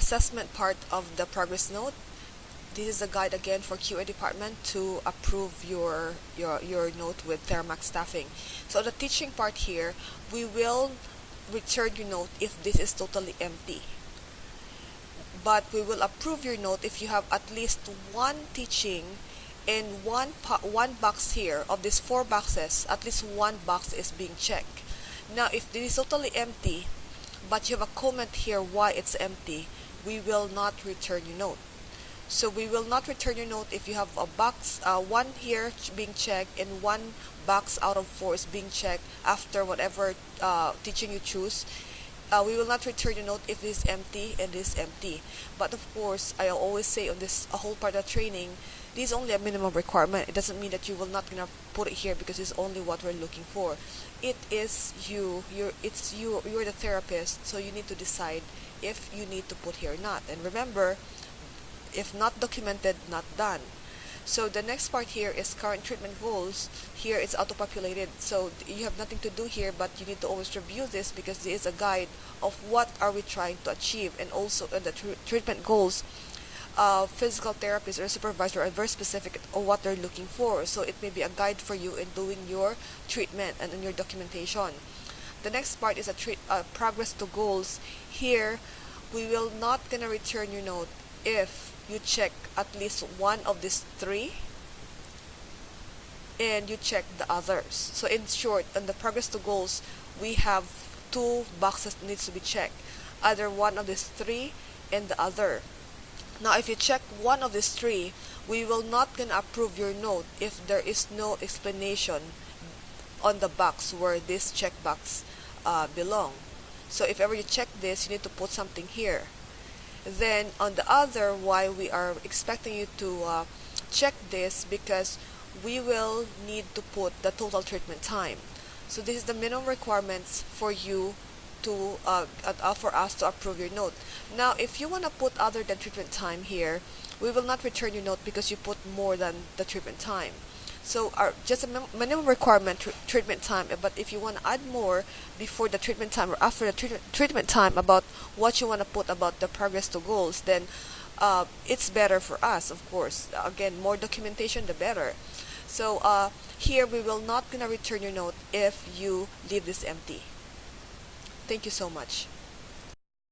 assessment part of the progress note. This is a guide again for QA department to approve your note with Theramax staffing. So the teaching part here, we will return your note if this is totally empty. But we will approve your note if you have at least one teaching in one box here. Of these 4 boxes, at least one box is being checked. Now if this is totally empty, but you have a comment here why it's empty, we will not return your note. So we will not return your note if you have a box, one here being checked and one box out of 4 is being checked after whatever teaching you choose. We will not return your note if it is empty and it is empty. But of course, I always say on this a whole part of training, this is only a minimum requirement. It doesn't mean that you will not gonna put it here because it's only what we're looking for. It is you're the therapist, so you need to decide if you need to put here or not. And remember, if not documented, not done. So the next part here is current treatment goals. Here it's auto-populated, so you have nothing to do here, but you need to always review this because this is a guide of what are we trying to achieve. And also the treatment goals, physical therapists or supervisor are very specific on what they're looking for, so it may be a guide for you in doing your treatment and in your documentation. The next part is a progress to goals. Here we will not gonna return your note if you check at least one of these 3 and you check the others. So in short, on the progress to goals, we have 2 boxes that needs to be checked, either one of these 3 and the other. Now if you check one of these 3, we will not gonna approve your note if there is no explanation on the box where this checkbox belong. So if ever you check this, you need to put something here. Then on the other, why we are expecting you to check this, because we will need to put the total treatment time. So this is the minimum requirements for you to for us to approve your note. Now if you want to put other than treatment time here, we will not return your note because you put more than the treatment time. So just a minimum requirement treatment time, but if you want to add more before the treatment time or after the treatment time about what you want to put about the progress to goals, then it's better for us, of course. Again, more documentation, the better. So here we will not gonna return your note if you leave this empty. Thank you so much.